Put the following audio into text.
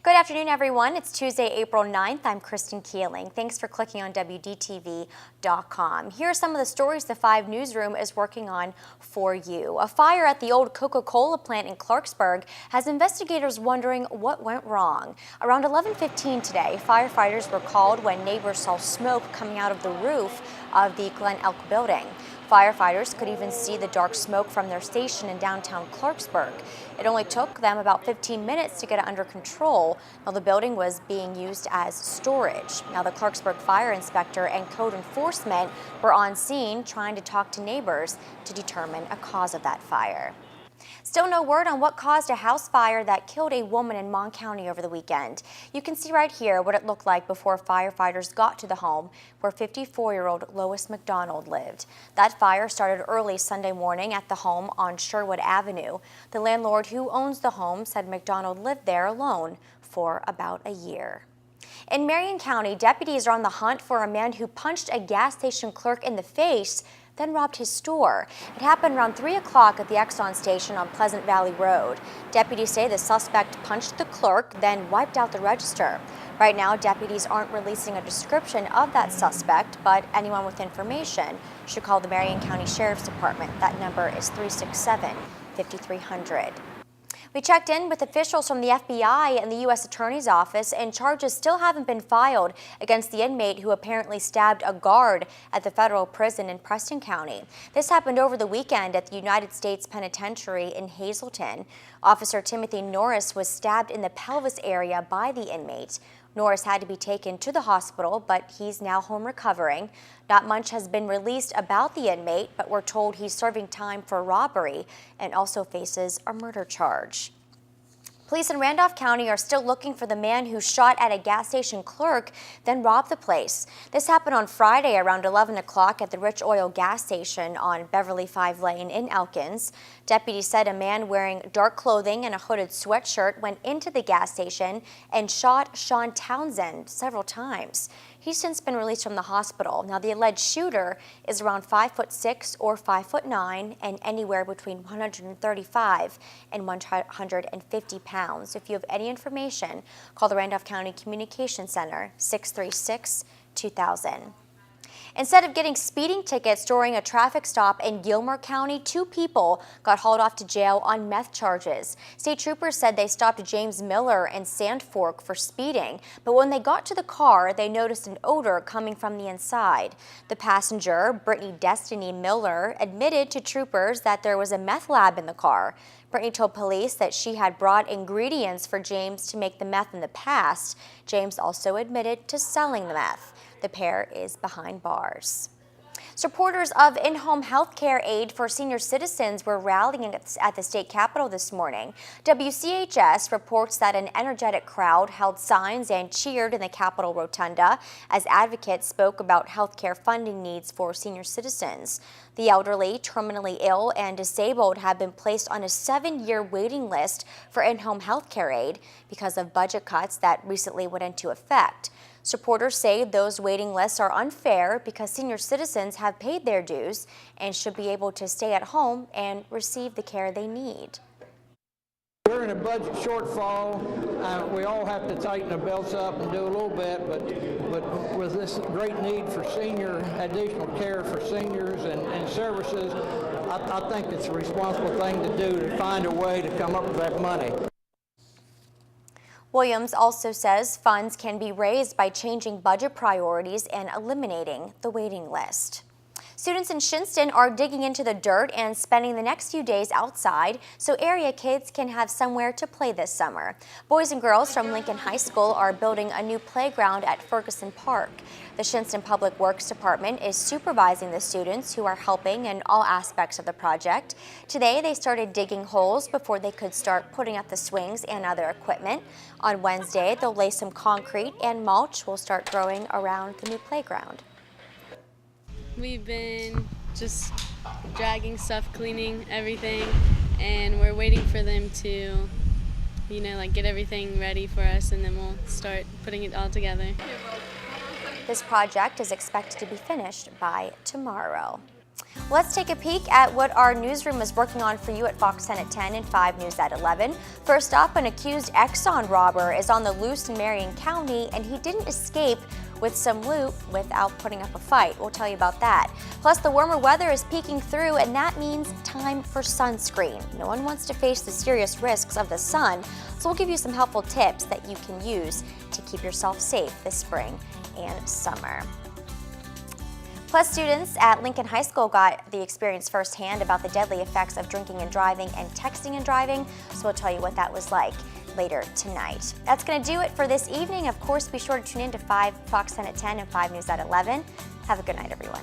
Good afternoon, everyone. It's Tuesday, April 9th. I'm Kristen Keeling. Thanks for clicking on WDTV.com. Here are some of the stories the 5 Newsroom is working on for you. A fire at the old Coca-Cola plant in Clarksburg has investigators wondering what went wrong. Around 11:15 today, firefighters were called when neighbors saw smoke coming out of the roof of the Glen Elk building. Firefighters could even see the dark smoke from their station in downtown Clarksburg. It only took them about 15 minutes to get it under control. Now, the building was being used as storage. Now, the Clarksburg fire inspector and code enforcement were on scene trying to talk to neighbors to determine a cause of that fire. Still no word on what caused a house fire that killed a woman in Mon County over the weekend. You can see right here what it looked like before firefighters got to the home where 54-year-old Lois McDonald lived. That fire started early Sunday morning at the home on Sherwood Avenue. The landlord who owns the home said McDonald lived there alone for about a year. In Marion County, deputies are on the hunt for a man who punched a gas station clerk in the face, then robbed his store. It happened around 3 o'clock at the Exxon station on Pleasant Valley Road. Deputies say the suspect punched the clerk, then wiped out the register. Right now, deputies aren't releasing a description of that suspect, but anyone with information should call the Marion County Sheriff's Department. That number is 367-5300. We checked in with officials from the FBI and the U.S. Attorney's Office, and charges still haven't been filed against the inmate who apparently stabbed a guard at the federal prison in Preston County. This happened over the weekend at the United States Penitentiary in Hazleton. Officer Timothy Norris was stabbed in the pelvis area by the inmate. Norris had to be taken to the hospital, but he's now home recovering. Not much has been released about the inmate, but we're told he's serving time for robbery and also faces a murder charge. Police in Randolph County are still looking for the man who shot at a gas station clerk, then robbed the place. This happened on Friday around 11 o'clock at the Rich Oil gas station on Beverly 5 Lane in Elkins. Deputies said a man wearing dark clothing and a hooded sweatshirt went into the gas station and shot Sean Townsend several times. He's since been released from the hospital. Now, the alleged shooter is around 5'6" or 5'9" and anywhere between 135 and 150 pounds. If you have any information, call the Randolph County Communication Center, 636-2000. Instead of getting speeding tickets during a traffic stop in Gilmer County, 2 people got hauled off to jail on meth charges. State troopers said they stopped James Miller and Sand Fork for speeding, but when they got to the car, they noticed an odor coming from the inside. The passenger, Brittany Destiny Miller, admitted to troopers that there was a meth lab in the car. Brittany told police that she had brought ingredients for James to make the meth in the past. James also admitted to selling the meth. The pair is behind bars. Supporters of in-home health care aid for senior citizens were rallying at the state capitol this morning. WCHS reports that an energetic crowd held signs and cheered in the Capitol Rotunda as advocates spoke about health care funding needs for senior citizens. The elderly, terminally ill, and disabled have been placed on a 7-year waiting list for in-home health care aid because of budget cuts that recently went into effect. Supporters say those waiting lists are unfair because senior citizens have paid their dues and should be able to stay at home and receive the care they need. We're in a budget shortfall. We all have to tighten our belts up and do a little bit, but with this great need for additional care for seniors and services, I think it's a responsible thing to do to find a way to come up with that money. Williams also says funds can be raised by changing budget priorities and eliminating the waiting list. Students in Shinston are digging into the dirt and spending the next few days outside so area kids can have somewhere to play this summer. Boys and girls from Lincoln High School are building a new playground at Ferguson Park. The Shinston Public Works Department is supervising the students who are helping in all aspects of the project. Today they started digging holes before they could start putting up the swings and other equipment. On Wednesday they'll lay some concrete and mulch will start growing around the new playground. We've been just dragging stuff, cleaning everything, and we're waiting for them to, get everything ready for us, and then we'll start putting it all together. This project is expected to be finished by tomorrow. Let's take a peek at what our newsroom is working on for you at Fox 10 at 10 and 5 News at 11. First up, an accused Exxon robber is on the loose in Marion County, and he didn't escape with some loot without putting up a fight. We'll tell you about that. Plus, the warmer weather is peeking through, and that means time for sunscreen. No one wants to face the serious risks of the sun, so we'll give you some helpful tips that you can use to keep yourself safe this spring and summer. Plus, students at Lincoln High School got the experience firsthand about the deadly effects of drinking and driving and texting and driving, so we'll tell you what that was like later tonight. That's going to do it for this evening. Of course, be sure to tune in to Fox 10 at 10 and 5 News at 11. Have a good night, everyone.